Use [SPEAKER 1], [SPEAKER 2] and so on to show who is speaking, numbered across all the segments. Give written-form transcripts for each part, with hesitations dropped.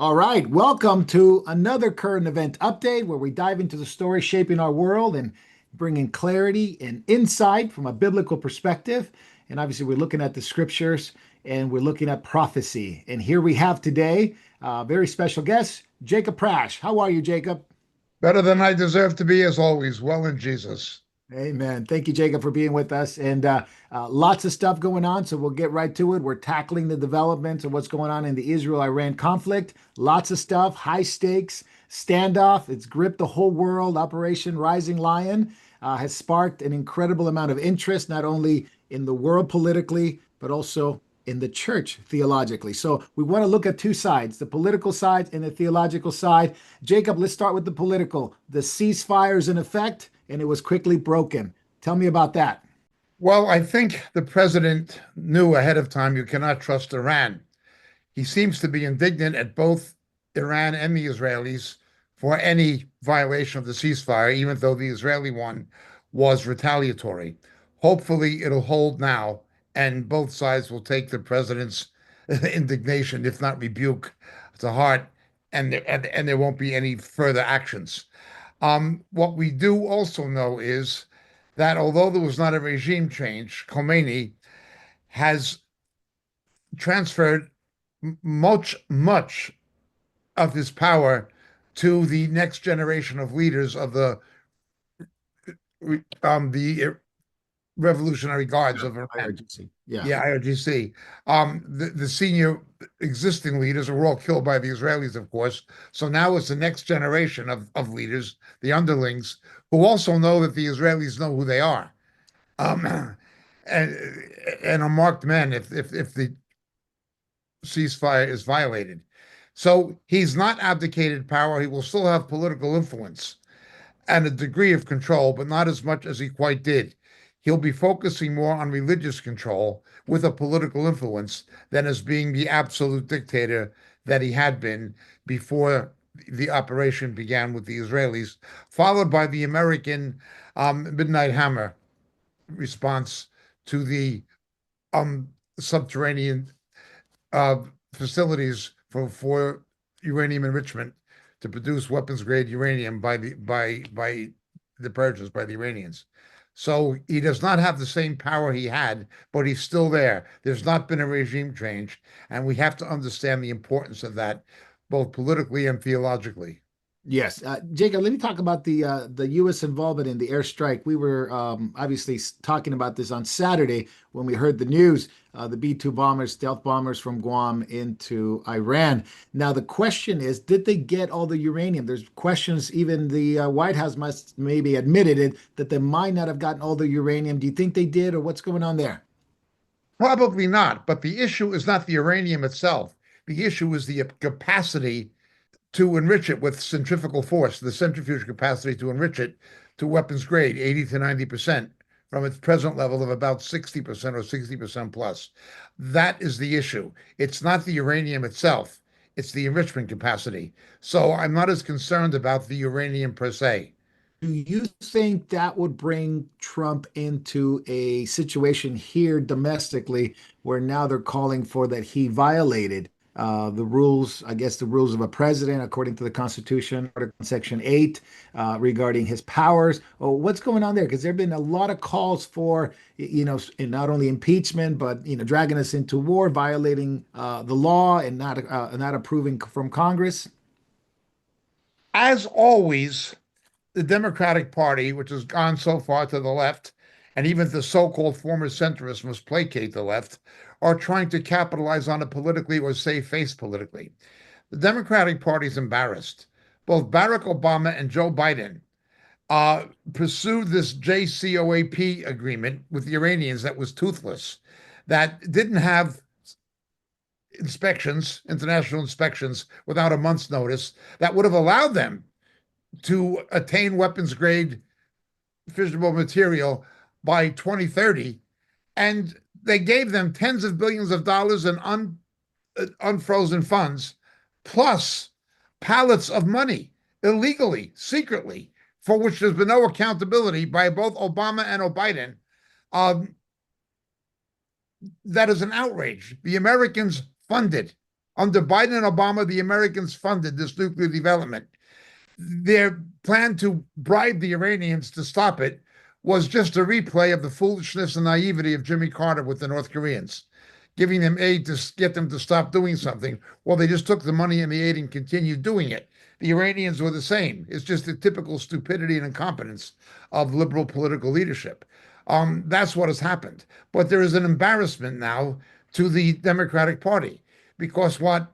[SPEAKER 1] All right, welcome to another current event update where we dive into the stories shaping our world and bringing clarity and insight from a biblical perspective. And obviously, we're looking at the scriptures and we're looking at prophecy. And here we have today a very special guest, Jacob Prash. How are you, Jacob?
[SPEAKER 2] Better than I deserve to be, as always. Well in Jesus.
[SPEAKER 1] Amen. Thank you, Jacob, for being with us. And lots of stuff going on, so we'll get right to it. We're tackling the developments of what's going on in the Israel-Iran conflict. Lots of stuff, high stakes, standoff. It's gripped the whole world. Operation Rising Lion has sparked an incredible amount of interest, not only in the world politically, but also in the church theologically. So we want to look at two sides, the political side and the theological side. Jacob, let's start with the political. The ceasefire is in effect and it was quickly broken. Tell me about that.
[SPEAKER 2] Well, I think the president knew ahead of time you cannot trust Iran. He seems to be indignant at both Iran and the Israelis for any violation of the ceasefire, even though the Israeli one was retaliatory. Hopefully, it'll hold now, and both sides will take the president's indignation, if not rebuke, to heart, and there won't be any further actions. What we do also know is that although there was not a regime change, Khomeini has transferred much of his power to the next generation of leaders of the Revolutionary Guards of Iran.
[SPEAKER 1] IRGC. Yeah.
[SPEAKER 2] Yeah, IRGC. The senior existing leaders were all killed by the Israelis, of course. So now it's the next generation of leaders, the underlings, who also know that the Israelis know who they are, um, and and are marked men if the ceasefire is violated. So he's not abdicated power. He will still have political influence and a degree of control, but not as much as he quite did. He'll be focusing more on religious control with a political influence than as being the absolute dictator that he had been before the operation began with the Israelis, followed by the American Midnight Hammer response to the subterranean uh, facilities for uranium enrichment to produce weapons grade uranium by the Persians, by the Iranians. So he does not have the same power he had, but he's still there. There's not been a regime change, and we have to understand the importance of that, both politically and theologically.
[SPEAKER 1] Yes, Jacob. Let me talk about the U.S. involvement in the airstrike. We were obviously talking about this on Saturday when we heard the news. The B-2 bombers, stealth bombers from Guam into Iran. Now the question is, did they get all the uranium? There's questions. Even the White House must maybe admitted it that they might not have gotten all the uranium. Do you think they did, or what's going on there?
[SPEAKER 2] Probably not, but the issue is not the uranium itself. The issue is the capacity to enrich it with centrifugal force, the centrifuge capacity to enrich it to weapons grade, 80 to 90% from its present level of about 60% or 60% plus. That is the issue. It's not the uranium itself, it's the enrichment capacity. So I'm not as concerned about the uranium per se.
[SPEAKER 1] Do you think that would bring Trump into a situation here domestically where now they're calling for that he violated the rules, I guess the rules of a president according to the Constitution, Article Section 8, regarding his powers? Or what's going on there? Because there have been a lot of calls for, not only impeachment, but, dragging us into war, violating the law and not approving from Congress.
[SPEAKER 2] As always, the Democratic Party, which has gone so far to the left, and even the so-called former centrists must placate the left, are trying to capitalize on it politically or save face politically. The Democratic Party is embarrassed. Both Barack Obama and Joe Biden pursued this JCPOA agreement with the Iranians that was toothless, that didn't have inspections, international inspections, without a month's notice, that would have allowed them to attain weapons grade fissionable material by 2030. And they gave them tens of billions of dollars in unfrozen funds, plus pallets of money illegally, secretly, for which there's been no accountability by both Obama and Biden. Um, that is an outrage. The Americans funded Under Biden and Obama, the Americans funded this nuclear development. Their plan to bribe the Iranians to stop it was just a replay of the foolishness and naivety of Jimmy Carter with the North Koreans, giving them aid to get them to stop doing something. Well, they just took the money and the aid and continued doing it. The Iranians were the same. It's just the typical stupidity and incompetence of liberal political leadership. That's what has happened. But there is an embarrassment now to the Democratic Party because what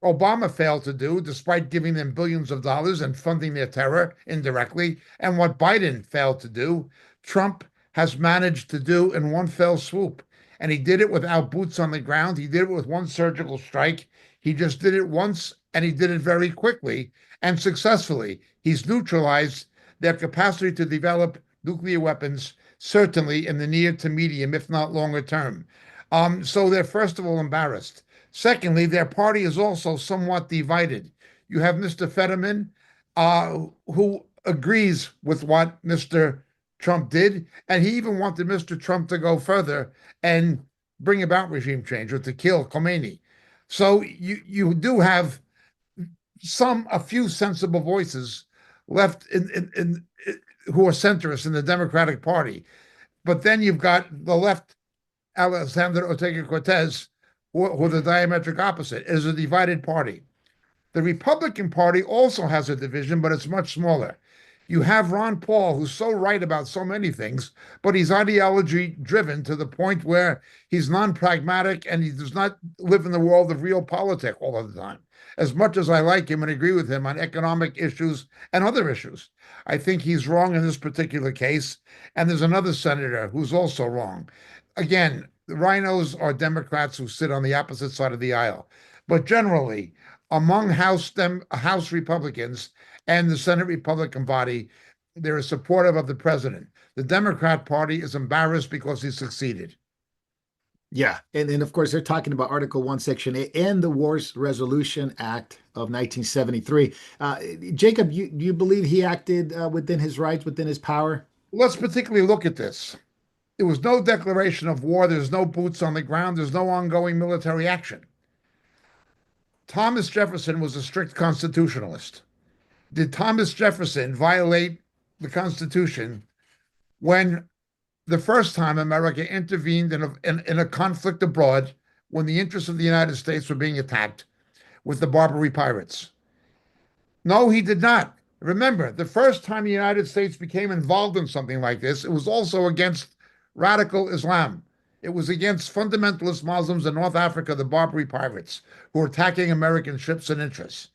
[SPEAKER 2] Obama failed to do, despite giving them billions of dollars and funding their terror indirectly, and what Biden failed to do, Trump has managed to do in one fell swoop. And he did it without boots on the ground. He did it with one surgical strike. He just did it once and he did it very quickly and successfully. He's neutralized their capacity to develop nuclear weapons, certainly in the near to medium, if not longer term. So they're first of all embarrassed. Secondly, their party is also somewhat divided. You have Mr. Fetterman, who agrees with what Mr. Trump did, and he even wanted Mr. Trump to go further and bring about regime change or to kill Khomeini. So you do have a few sensible voices left in who are centrists in the Democratic Party, but then you've got the left, Alexander Ortega-Cortez, who are the diametric opposite. It is a divided party. The Republican Party also has a division, but it's much smaller. You have Ron Paul, who's so right about so many things, but he's ideology driven to the point where he's non-pragmatic and he does not live in the world of real politics all of the time. As much as I like him and agree with him on economic issues and other issues, I think he's wrong in this particular case. And there's another senator who's also wrong. Again, the rhinos are Democrats who sit on the opposite side of the aisle. But generally, among House Republicans and the Senate Republican body, they're supportive of the president. The Democrat Party is embarrassed because he succeeded.
[SPEAKER 1] Yeah, and of course they're talking about Article 1, Section 8 and the Wars Resolution Act of 1973. Jacob, you believe he acted within his rights, within his power?
[SPEAKER 2] Let's particularly look at this. There was no declaration of war. There's no boots on the ground. There's no ongoing military action. Thomas Jefferson was a strict constitutionalist. Did Thomas Jefferson violate the Constitution when the first time America intervened in a conflict abroad when the interests of the United States were being attacked with the Barbary pirates? No, he did not. Remember, the first time the United States became involved in something like this, it was also against radical Islam. It was against fundamentalist Muslims in North Africa, the Barbary pirates, who were attacking American ships and interests.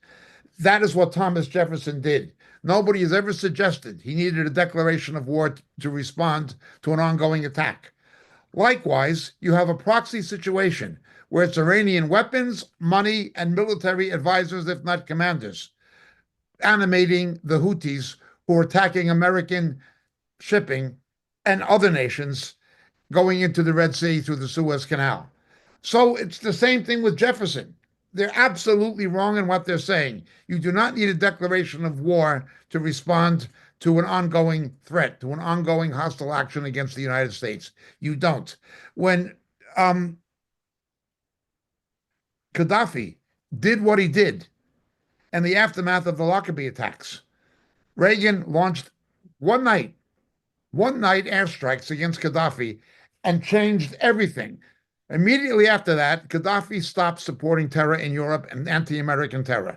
[SPEAKER 2] That is what Thomas Jefferson did. Nobody has ever suggested he needed a declaration of war to respond to an ongoing attack. Likewise, you have a proxy situation where it's Iranian weapons, money, and military advisors, if not commanders, animating the Houthis who are attacking American shipping and other nations going into the Red Sea through the Suez Canal. So it's the same thing with Jefferson. They're absolutely wrong in what they're saying. You do not need a declaration of war to respond to an ongoing threat, to an ongoing hostile action against the United States. You don't. When Gaddafi did what he did in the aftermath of the Lockerbie attacks, Reagan launched one night airstrikes against Gaddafi and changed everything. Immediately after that, Gaddafi stopped supporting terror in Europe and anti-American terror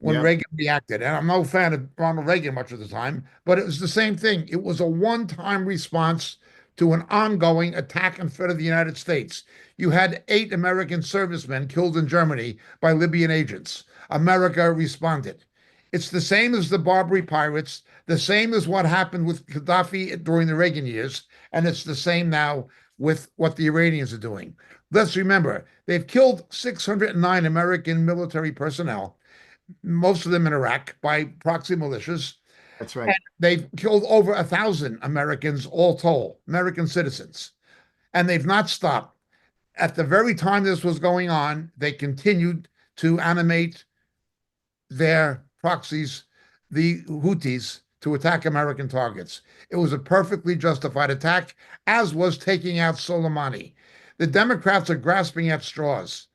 [SPEAKER 2] when Reagan reacted. And I'm no fan of Ronald Reagan much of the time, but it was the same thing. It was a one-time response to an ongoing attack and threat of the United States. You had 8 American servicemen killed in Germany by Libyan agents. America responded. It's the same as the Barbary pirates, the same as what happened with Gaddafi during the Reagan years, and it's the same now with what the Iranians are doing. Let's remember, they've killed 609 American military personnel, most of them in Iraq, by proxy militias.
[SPEAKER 1] That's right.
[SPEAKER 2] And they've killed over 1,000 Americans, all told, American citizens. And they've not stopped. At the very time this was going on, they continued to animate their proxies, the Houthis, to attack American targets. It was a perfectly justified attack, as was taking out Soleimani. The Democrats are grasping at straws.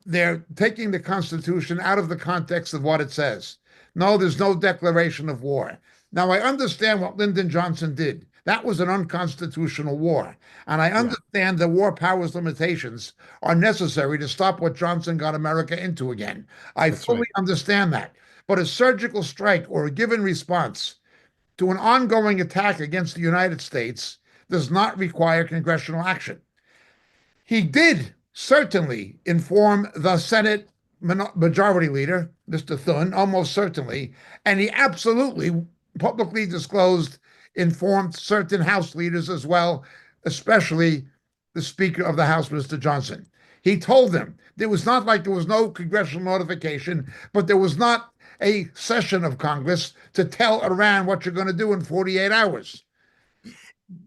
[SPEAKER 2] they're taking the Constitution out of the context of what it says. No, there's no declaration of war. Now, I understand what Lyndon Johnson did. That was an unconstitutional war. And I
[SPEAKER 1] Yeah,
[SPEAKER 2] understand the war powers limitations are necessary to stop what Johnson got America into again. I
[SPEAKER 1] that's right.
[SPEAKER 2] fully understand that. But a surgical strike or a given response to an ongoing attack against the United States does not require congressional action. He did certainly inform the Senate Majority Leader, Mr. Thune, almost certainly, and he absolutely publicly disclosed, informed certain House leaders as well, especially the Speaker of the House, Mr. Johnson. He told them it was not like there was no congressional notification, but there was not a session of Congress to tell Iran what you're going to do in 48 hours.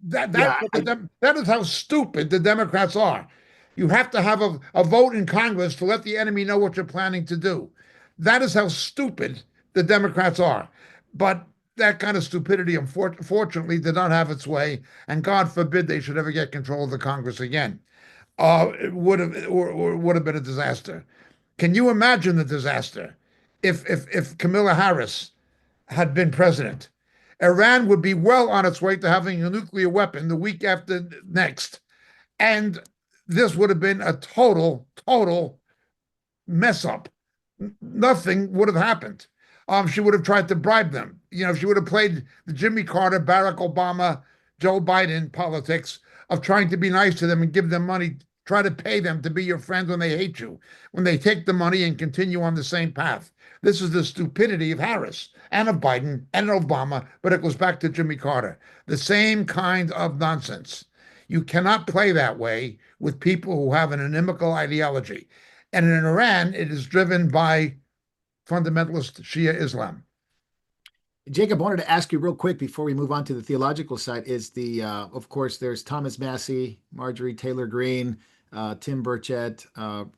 [SPEAKER 1] Yeah,
[SPEAKER 2] That is how stupid the Democrats are. You have to have a vote in Congress to let the enemy know what you're planning to do. That is how stupid the Democrats are. But that kind of stupidity, unfortunately, did not have its way, and God forbid they should ever get control of the Congress again. It would have been a disaster. Can you imagine the disaster if Kamala Harris had been president? Iran would be well on its way to having a nuclear weapon the week after next. And this would have been a total mess up. Nothing would have happened. She would have tried to bribe them. She would have played the Jimmy Carter, Barack Obama, Joe Biden politics of trying to be nice to them and give them money, try to pay them to be your friend when they hate you, when they take the money and continue on the same path. This is the stupidity of Harris and of Biden and Obama, but it goes back to Jimmy Carter. The same kind of nonsense. You cannot play that way with people who have an inimical ideology. And in Iran, it is driven by fundamentalist Shia Islam.
[SPEAKER 1] Jacob, I wanted to ask you real quick before we move on to the theological side. Of course, there's Thomas Massey, Marjorie Taylor Greene, Tim Burchett,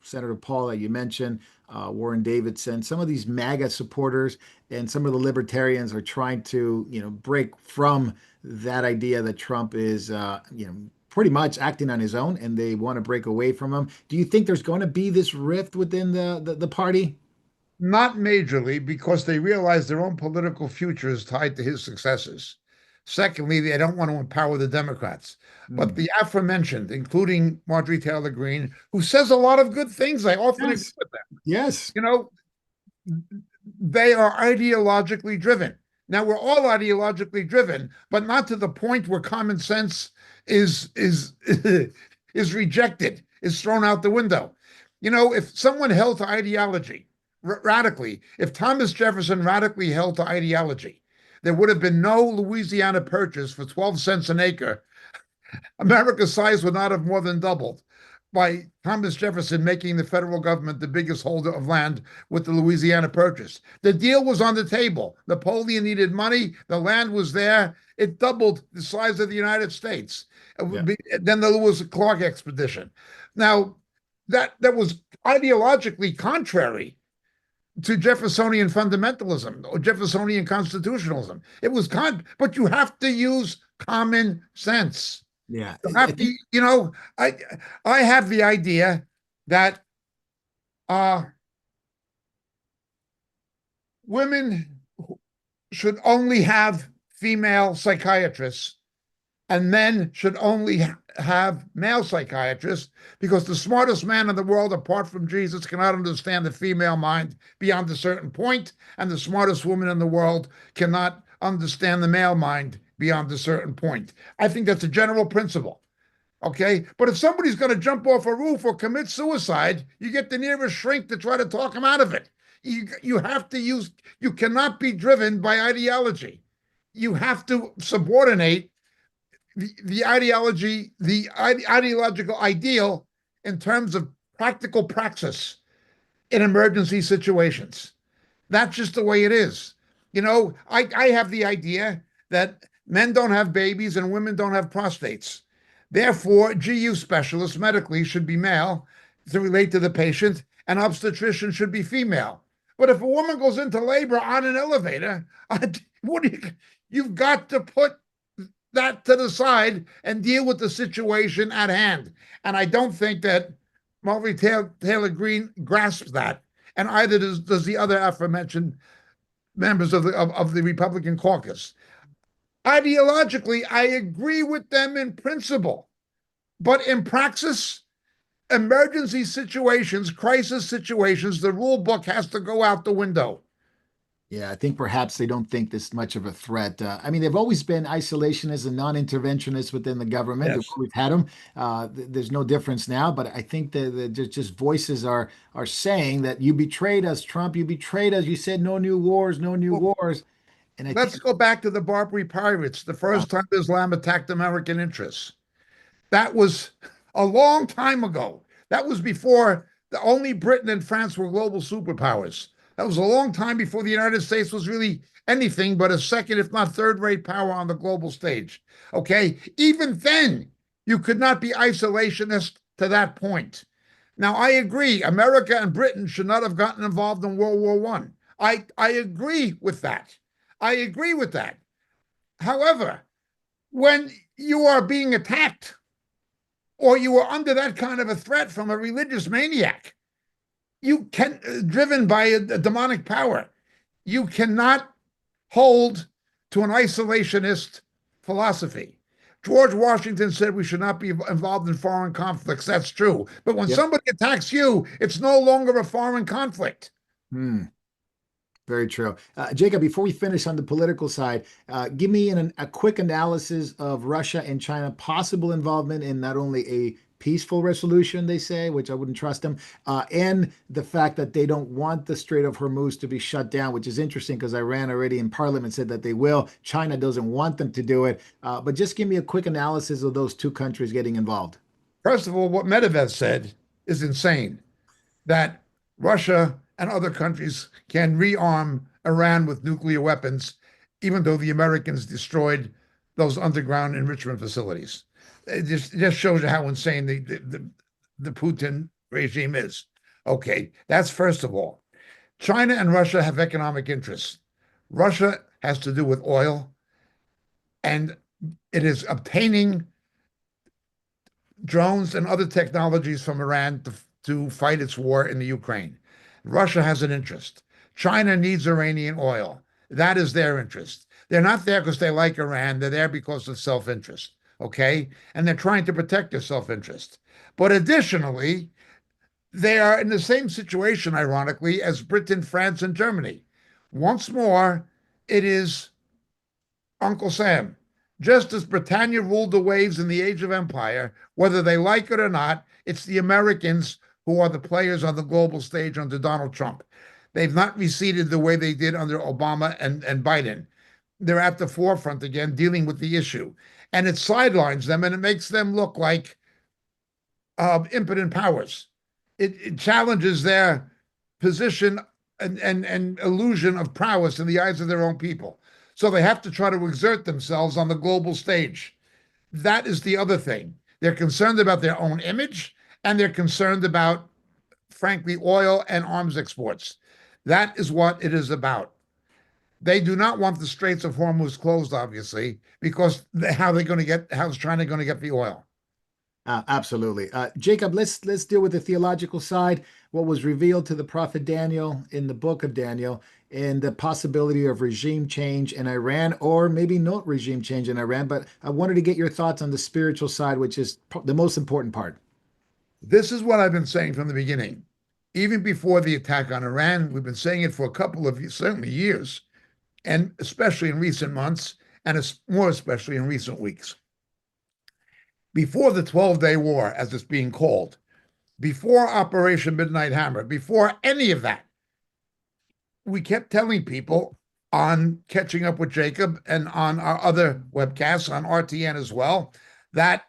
[SPEAKER 1] Senator Paul that you mentioned, Warren Davidson. Some of these MAGA supporters and some of the libertarians are trying to, break from that idea that Trump is, pretty much acting on his own, and they want to break away from him. Do you think there's going to be this rift within the party?
[SPEAKER 2] Not majorly, because they realize their own political future is tied to his successes. Secondly, they don't want to empower the Democrats. But
[SPEAKER 1] Mm.
[SPEAKER 2] the aforementioned, including Marjorie Taylor Greene, who says a lot of good things, I often agree
[SPEAKER 1] Yes.
[SPEAKER 2] with them.
[SPEAKER 1] Yes.
[SPEAKER 2] You know, they are ideologically driven. Now we're all ideologically driven, but not to the point where common sense is is rejected, is thrown out the window. If someone held to ideology radically, if Thomas Jefferson radically held to ideology, there would have been no Louisiana Purchase for 12 cents an acre. America's size would not have more than doubled by Thomas Jefferson making the federal government the biggest holder of land with the Louisiana Purchase. The deal was on the table. Napoleon needed money. The land was there. It doubled the size of the United States.
[SPEAKER 1] Yeah.
[SPEAKER 2] Then there was a Clark expedition. Now, that was ideologically contrary to Jeffersonian fundamentalism or Jeffersonian constitutionalism. But you have to use common sense.
[SPEAKER 1] Yeah.
[SPEAKER 2] You
[SPEAKER 1] I
[SPEAKER 2] have to,
[SPEAKER 1] think
[SPEAKER 2] you know, I have the idea that uh, women should only have female psychiatrists and men should only have male psychiatrists, because the smartest man in the world, apart from Jesus, cannot understand the female mind beyond a certain point, and the smartest woman in the world cannot understand the male mind beyond a certain point. I think that's a general principle. Okay. But if somebody's going to jump off a roof or commit suicide, you get the nearest shrink to try to talk them out of it. You cannot be driven by ideology. You have to subordinate the ideology, ideological ideal in terms of practical praxis in emergency situations. That's just the way it is. I have the idea that men don't have babies and women don't have prostates. Therefore, GU specialists medically should be male to relate to the patient, and obstetrician should be female. But if a woman goes into labor on an elevator, you've got to put that to the side and deal with the situation at hand. And I don't think that Taylor Greene grasps that, and either does the other aforementioned members of the Republican caucus. Ideologically, I agree with them in principle, but in praxis, emergency situations, crisis situations, the rule book has to go out the window.
[SPEAKER 1] Yeah, I think perhaps they don't think this much of a threat. I mean, they've always been isolationists and non-interventionists within the government.
[SPEAKER 2] Yes.
[SPEAKER 1] We've had them. There's no difference now, but I think that just voices are saying that you betrayed us, Trump. You betrayed us. You said no new wars, no new
[SPEAKER 2] Well,
[SPEAKER 1] wars. And I think,
[SPEAKER 2] let's go back to the Barbary Pirates, the
[SPEAKER 1] yeah,
[SPEAKER 2] first time Islam attacked American interests. That was a long time ago. That was before only Britain and France were global superpowers. That was a long time before the United States was really anything but a second, if not third rate power on the global stage. Okay. Even then, you could not be isolationist to that point. Now, I agree, America and Britain should not have gotten involved in World War One. I agree with that. I agree with that. However, when you are being attacked or you are under that kind of a threat from a religious maniac, you can driven by a demonic power, you cannot hold to an isolationist philosophy. George Washington said we should not be involved in foreign conflicts. That's true. But when
[SPEAKER 1] yep.
[SPEAKER 2] somebody attacks you, it's no longer a foreign conflict.
[SPEAKER 1] Hmm. Very true. Jacob, before we finish on the political side, give me a quick analysis of Russia and China possible involvement in not only a peaceful resolution, they say, which I wouldn't trust them, and the fact that they don't want the Strait of Hormuz to be shut down, which is interesting because Iran already in parliament said that they will. China doesn't want them to do it. But just give me a quick analysis of those two countries getting involved.
[SPEAKER 2] First of all, what Medvedev said is insane, that Russia and other countries can rearm Iran with nuclear weapons, even though the Americans destroyed those underground enrichment facilities. It just shows you how insane the Putin regime is. Okay, that's first of all. China and Russia have economic interests. Russia has to do with oil, and it is obtaining drones and other technologies from Iran to fight its war in the Ukraine. Russia has an interest. China needs Iranian oil. That is their interest. They're not there because they like Iran. They're there because of self-interest. Okay? And they're trying to protect their self-interest. But additionally, they are in the same situation, ironically, as Britain, France, and Germany. Once more, it is Uncle Sam. Just as Britannia ruled the waves in the age of empire, whether they like it or not, it's the Americans who are the players on the global stage under Donald Trump. They've not receded the way they did under Obama and Biden. They're at the forefront again, dealing with the issue. And it sidelines them and it makes them look like impotent powers. It challenges their position and illusion of prowess in the eyes of their own people. So they have to try to exert themselves on the global stage. That is the other thing. They're concerned about their own image and they're concerned about, frankly, oil and arms exports. That is what it is about. They do not want the Straits of Hormuz closed, obviously, because how's China going to get the oil?
[SPEAKER 1] Absolutely. Jacob, let's deal with the theological side, what was revealed to the prophet Daniel in the book of Daniel, and the possibility of regime change in Iran, or maybe not regime change in Iran. But I wanted to get your thoughts on the spiritual side, which is the most important part.
[SPEAKER 2] This is what I've been saying from the beginning. Even before the attack on Iran, we've been saying it for a couple of certainly years, and especially in recent months, and more especially in recent weeks. Before the 12-day war, as it's being called, before Operation Midnight Hammer, before any of that, we kept telling people on Catching Up with Jacob and on our other webcasts on RTN as well that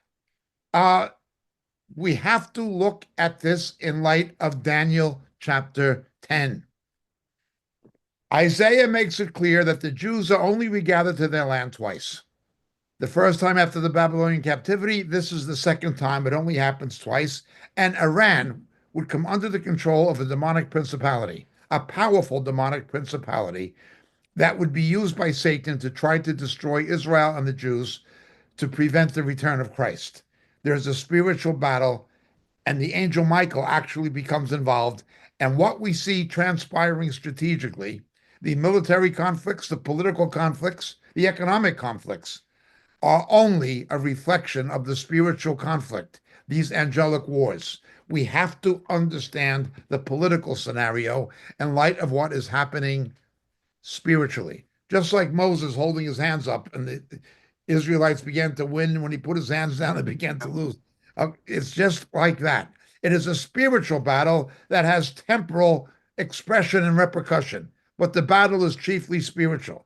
[SPEAKER 2] we have to look at this in light of Daniel chapter 10. Isaiah makes it clear that the Jews are only regathered to their land twice. The first time after the Babylonian captivity, this is the second time. It only happens twice. And Iran would come under the control of a demonic principality, a powerful demonic principality that would be used by Satan to try to destroy Israel and the Jews to prevent the return of Christ. There's a spiritual battle, and the angel Michael actually becomes involved. And what we see transpiring strategically, the military conflicts, the political conflicts, the economic conflicts, are only a reflection of the spiritual conflict, these angelic wars. We have to understand the political scenario in light of what is happening spiritually. Just like Moses holding his hands up and the Israelites began to win when he put his hands down, they began to lose. It's just like that. It is a spiritual battle that has temporal expression and repercussion, but the battle is chiefly spiritual,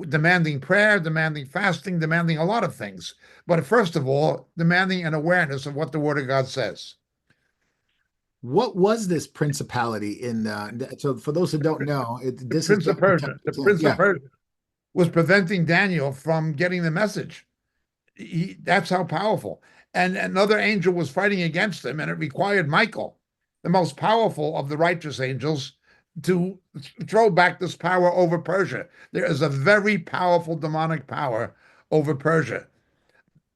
[SPEAKER 2] demanding prayer, demanding fasting, demanding a lot of things. But first of all, demanding an awareness of what the Word of God says.
[SPEAKER 1] What was this principality in? So for those who don't know,
[SPEAKER 2] The
[SPEAKER 1] this is
[SPEAKER 2] Prince of
[SPEAKER 1] Daniel
[SPEAKER 2] Persia,
[SPEAKER 1] chapter
[SPEAKER 2] the
[SPEAKER 1] 10.
[SPEAKER 2] Prince of
[SPEAKER 1] Yeah,
[SPEAKER 2] Persia was preventing Daniel from getting the message. That's how powerful. And another angel was fighting against him, and it required Michael, the most powerful of the righteous angels, to throw back this power over Persia. There is a very powerful demonic power over Persia.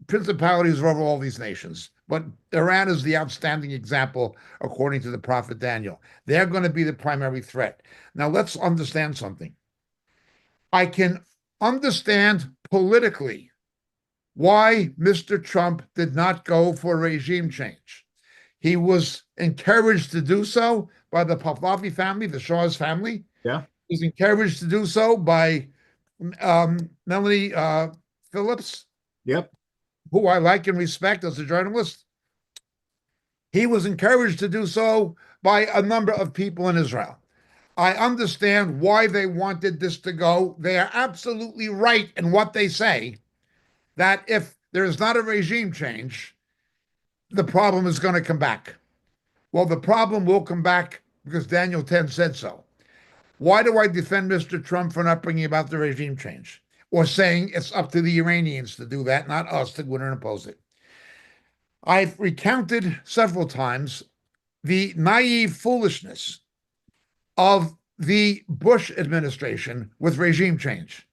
[SPEAKER 2] Principalities are over all these nations, but Iran is the outstanding example, according to the prophet Daniel. They're going to be the primary threat. Now, let's understand something. I can understand politically why Mr. Trump did not go for regime change. He was encouraged to do so by the Pahlavi family, the Shah's family.
[SPEAKER 1] yeah,
[SPEAKER 2] He was encouraged to do so by Melanie Phillips,
[SPEAKER 1] yep.
[SPEAKER 2] who I like and respect as a journalist. He was encouraged to do so by a number of people in Israel. I understand why they wanted this to go. They are absolutely right in what they say, that if there is not a regime change, the problem is going to come back. Well, the problem will come back because Daniel 10 said so. Why do I defend Mr. Trump for not bringing about the regime change or saying it's up to the Iranians to do that, not us to go in and oppose it? I've recounted several times the naive foolishness of the Bush administration with regime change.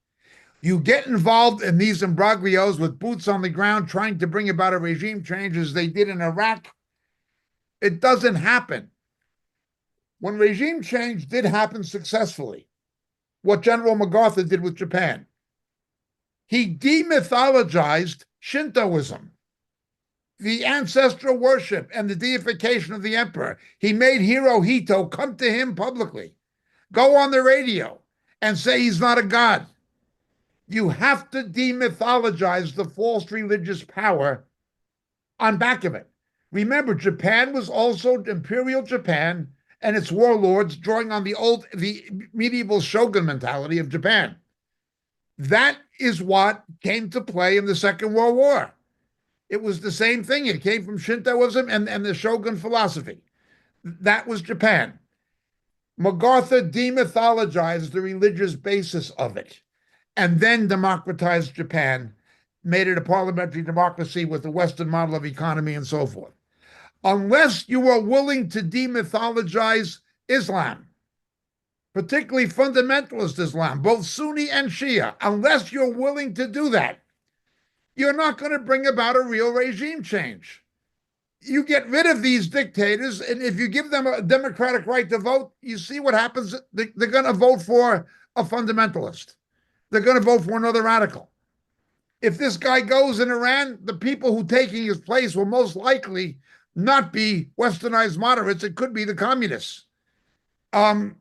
[SPEAKER 2] You get involved in these imbroglios with boots on the ground trying to bring about a regime change as they did in Iraq. It doesn't happen. When regime change did happen successfully, what General MacArthur did with Japan, he demythologized Shintoism, the ancestral worship and the deification of the emperor. He made Hirohito come to him publicly, go on the radio, and say he's not a god. You have to demythologize the false religious power on back of it. Remember, Japan was also Imperial Japan and its warlords drawing on the medieval shogun mentality of Japan. That is what came to play in the Second World War. It was the same thing. It came from Shintoism and the shogun philosophy. That was Japan. MacArthur demythologized the religious basis of it and then democratized Japan, made it a parliamentary democracy with the Western model of economy and so forth. Unless you are willing to demythologize Islam, particularly fundamentalist Islam, both Sunni and Shia, unless you're willing to do that, you're not going to bring about a real regime change. You get rid of these dictators, and if you give them a democratic right to vote, you see what happens. They're going to vote for a fundamentalist. They're going to vote for another radical. If this guy goes in Iran, the people who taking his place will most likely not be westernized moderates. It could be the communists. In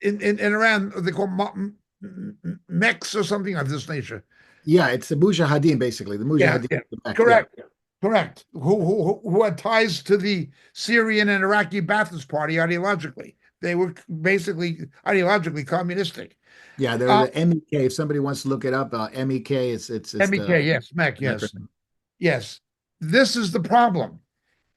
[SPEAKER 2] Iran, they call mechs or something of this nature.
[SPEAKER 1] Yeah, it's the Mujahideen, basically. The
[SPEAKER 2] Yeah,
[SPEAKER 1] Mujahideen.
[SPEAKER 2] yeah,
[SPEAKER 1] Yeah.
[SPEAKER 2] correct, correct. Who had ties to the Syrian and Iraqi Ba'athist Party ideologically. They were basically ideologically communistic.
[SPEAKER 1] Yeah, they're the MEK. If somebody wants to look it up, MEK, it's
[SPEAKER 2] MEK,
[SPEAKER 1] the
[SPEAKER 2] yes, MEK, yes,
[SPEAKER 1] acronym.
[SPEAKER 2] yes. This is the problem.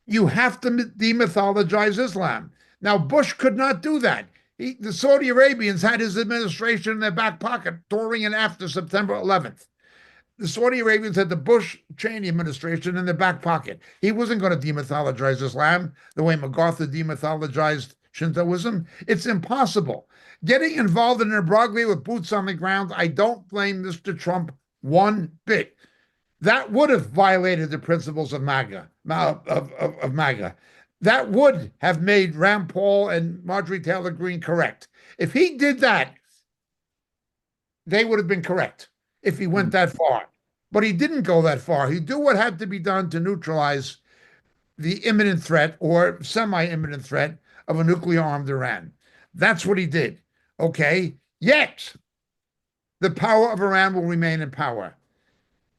[SPEAKER 2] You have to demythologize Islam. Now, Bush could not do that. The Saudi Arabians had his administration in their back pocket during and after September 11th. The Saudi Arabians had the Bush-Cheney administration in their back pocket. He wasn't going to demythologize Islam the way MacArthur demythologized Shintoism. It's impossible. Getting involved in an imbroglio with boots on the ground, I don't blame Mr. Trump one bit. That would have violated the principles of MAGA, of MAGA. That would have made Rand Paul and Marjorie Taylor Greene correct. If he did that, they would have been correct if he went
[SPEAKER 1] Hmm.
[SPEAKER 2] that far. But he didn't go that far. He did what had to be done to neutralize the imminent threat or semi-imminent threat of a nuclear armed Iran. That's what he did. Okay. Yet the power of Iran will remain in power.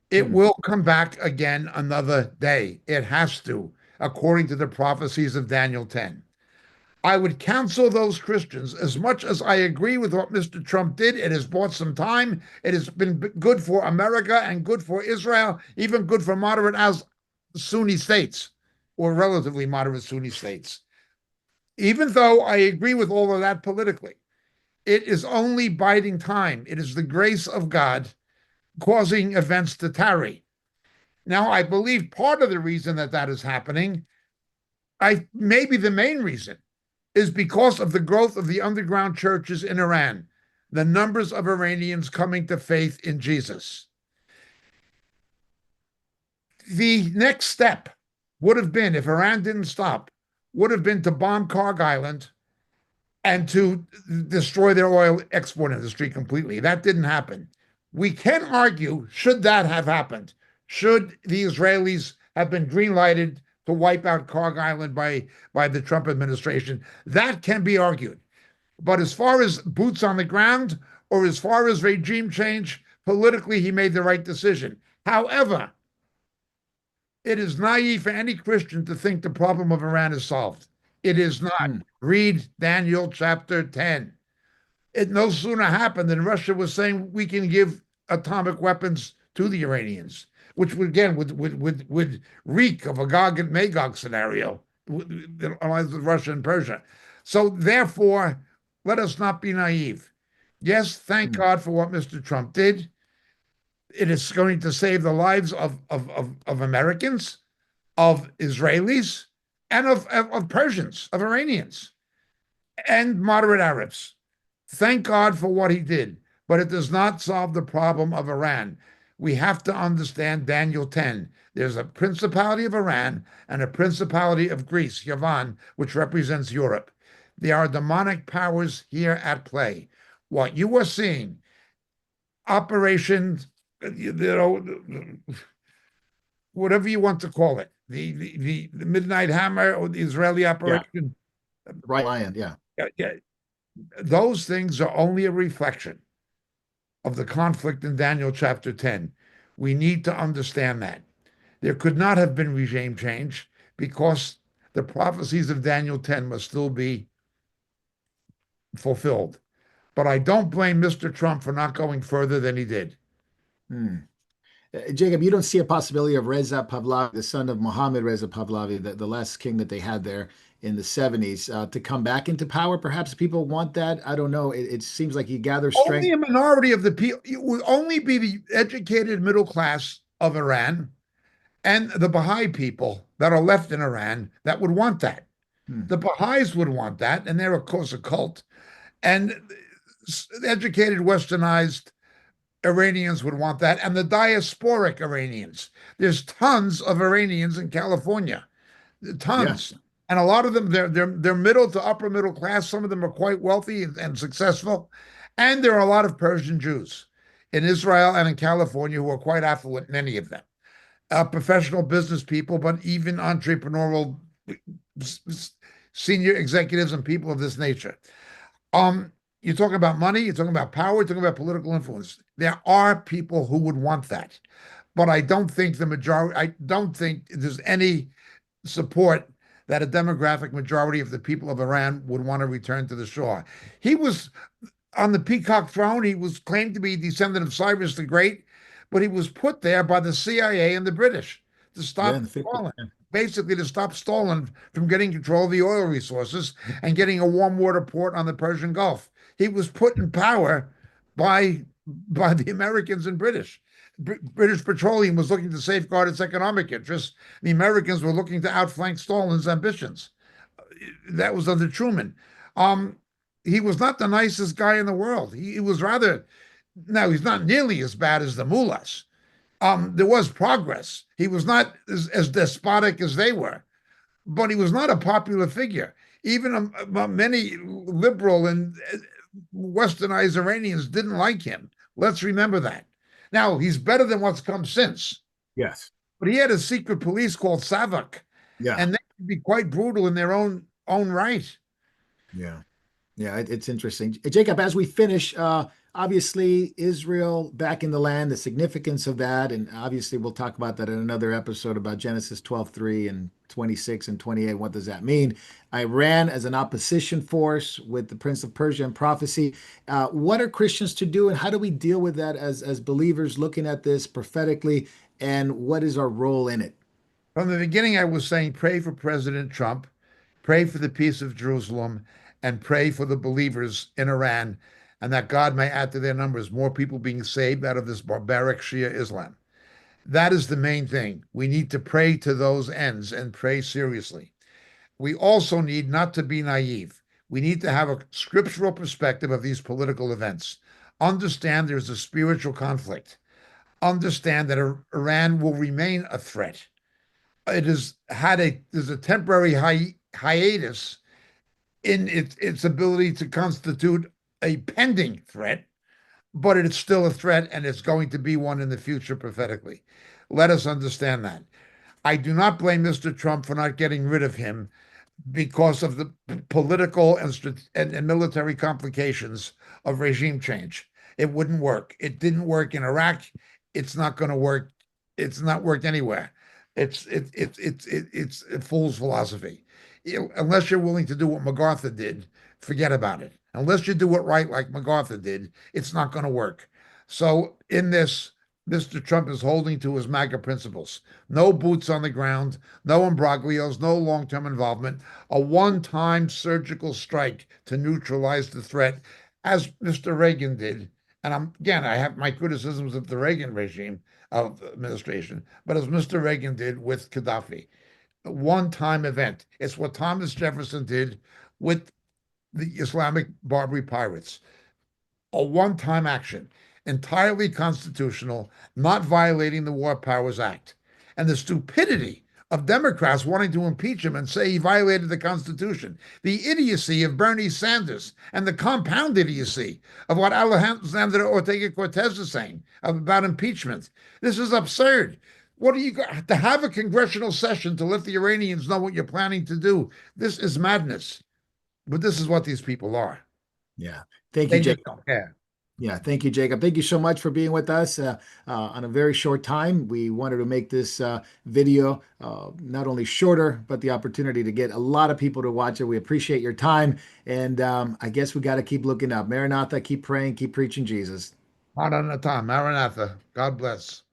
[SPEAKER 2] It
[SPEAKER 1] Hmm.
[SPEAKER 2] will come back again another day. It has to, according to the prophecies of Daniel 10. I would counsel those Christians, as much as I agree with what Mr. Trump did, it has bought some time. It has been good for America and good for Israel, even good for moderate as Sunni states or relatively moderate Sunni states. Even though I agree with all of that politically, it is only biding time. It is the grace of God causing events to tarry. Now, I believe part of the reason that that is happening, maybe the main reason, is because of the growth of the underground churches in Iran, the numbers of Iranians coming to faith in Jesus. The next step would have been, if Iran didn't stop, would have been to bomb Karg Island and to destroy their oil export industry completely. That didn't happen. We can argue, should that have happened? Should the Israelis have been green lighted to wipe out Karg Island by the Trump administration? That can be argued. But as far as boots on the ground or as far as regime change, politically, he made the right decision. However, it is naive for any Christian to think the problem of Iran is solved. It is not.
[SPEAKER 1] Hmm.
[SPEAKER 2] Read Daniel chapter 10. It no sooner happened than Russia was saying we can give atomic weapons to the Iranians, which would, again would reek of a Gog and Magog scenario with Russia and Persia. So therefore, let us not be naive. Yes, thank
[SPEAKER 1] Hmm.
[SPEAKER 2] God for what Mr. Trump did. It is going to save the lives of Americans, of Israelis, and of Persians, of Iranians, and moderate Arabs. Thank God for what he did, but it does not solve the problem of Iran. We have to understand Daniel 10. There's a principality of Iran and a principality of Greece, Yavan, which represents Europe. There are demonic powers here at play. What you are seeing, Operation, whatever you want to call it, the Midnight Hammer or the Israeli
[SPEAKER 1] Yeah.
[SPEAKER 2] operation,
[SPEAKER 1] Right lion. Yeah.
[SPEAKER 2] yeah, those things are only a reflection of the conflict in Daniel chapter 10. We need to understand that. There could not have been regime change because the prophecies of Daniel 10 must still be fulfilled. But I don't blame Mr. Trump for not going further than he did.
[SPEAKER 1] Hmm. Jacob, you don't see a possibility of Reza Pahlavi, the son of Mohammed Reza Pahlavi, the last king that they had there in the 70s, to come back into power? Perhaps people want that. I don't know. It seems like he gathers
[SPEAKER 2] Only
[SPEAKER 1] strength.
[SPEAKER 2] a minority of the people, it would only be the educated middle class of Iran and the Baha'i people that are left in Iran that would want that.
[SPEAKER 1] Hmm.
[SPEAKER 2] The Baha'is would want that, and they're, of course, a cult. And educated, westernized Iranians would want that, and the diasporic Iranians. There's tons of Iranians in California,
[SPEAKER 1] Yeah.
[SPEAKER 2] tons, and a lot of them they're middle to upper middle class. Some of them are quite wealthy and successful, and there are a lot of Persian Jews in Israel and in California who are quite affluent. Many of them, professional business people, but even entrepreneurial senior executives and people of this nature. You're talking about money, you're talking about power, you're talking about political influence. There are people who would want that, but I don't think the majority, I don't think there's any support that a demographic majority of the people of Iran would want to return to the shore. He was on the peacock throne. He was claimed to be a descendant of Cyrus the Great, but he was put there by the CIA and the British to
[SPEAKER 1] Yeah.
[SPEAKER 2] stop Stalin, basically to stop Stalin from getting control of the oil resources and getting a warm water port on the Persian Gulf. He was put in power by the Americans and British. British Petroleum was looking to safeguard its economic interests. The Americans were looking to outflank Stalin's ambitions. That was under Truman. Um, he was not the nicest guy in the world. He was rather, now he's not nearly as bad as the mullahs, There was progress. He was not as despotic as they were, but he was not a popular figure. Even many liberal and westernized Iranians didn't like him. Let's remember that. Now, he's better than what's come since,
[SPEAKER 1] Yes.
[SPEAKER 2] but he had a secret police called Savak,
[SPEAKER 1] Yeah.
[SPEAKER 2] and they could be quite brutal in their own right.
[SPEAKER 1] Yeah. Yeah, it's interesting. Jacob, as we finish, obviously Israel back in the land, the significance of that, and obviously we'll talk about that in another episode about Genesis 12:3 and 26 and 28. What does that mean? Iran as an opposition force with the Prince of Persia and prophecy. What are Christians to do, and how do we deal with that as believers looking at this prophetically, and what is our role in it?
[SPEAKER 2] From the beginning, I was saying pray for President Trump, pray for the peace of Jerusalem, and pray for the believers in Iran, and that God may add to their numbers more people being saved out of this barbaric Shia Islam. That is the main thing. We need to pray to those ends and pray seriously. We also need not to be naive. We need to have a scriptural perspective of these political events. Understand there's a spiritual conflict. Understand that Iran will remain a threat. It has had there's a temporary hiatus in its ability to constitute a pending threat, but it's still a threat and it's going to be one in the future prophetically. Let us understand that. I do not blame Mr. Trump for not getting rid of him because of the political and military complications of regime change. It wouldn't work. It didn't work in Iraq. It's not going to work. It's not worked anywhere. It's a fool's philosophy. Unless you're willing to do what MacArthur did, forget about it. Unless you do it right like MacArthur did, it's not going to work. So in this, Mr. Trump is holding to his MAGA principles. No boots on the ground, no imbroglios, no long-term involvement, a one-time surgical strike to neutralize the threat, as Mr. Reagan did. And again, I have my criticisms of the Reagan regime of administration, but as Mr. Reagan did with Gaddafi, a one-time event. It's what Thomas Jefferson did with the Islamic Barbary pirates. A one-time action, entirely constitutional, not violating the War Powers Act. And the stupidity of Democrats wanting to impeach him and say he violated the Constitution, the idiocy of Bernie Sanders, and the compound idiocy of what Alexandria Ortega-Cortez is saying about impeachment. This is absurd. What do you got to have a congressional session to let the Iranians know what you're planning to do? This is madness. But this is what these people are.
[SPEAKER 1] Yeah. Thank you,
[SPEAKER 2] They just
[SPEAKER 1] Jacob.
[SPEAKER 2] don't care.
[SPEAKER 1] Yeah, thank you, Jacob. Thank you so much for being with us on a very short time. We wanted to make this video not only shorter, but the opportunity to get a lot of people to watch it. We appreciate your time. And I guess we got to keep looking up. Maranatha, keep praying, keep preaching Jesus.
[SPEAKER 2] Maranatha, Maranatha. God bless.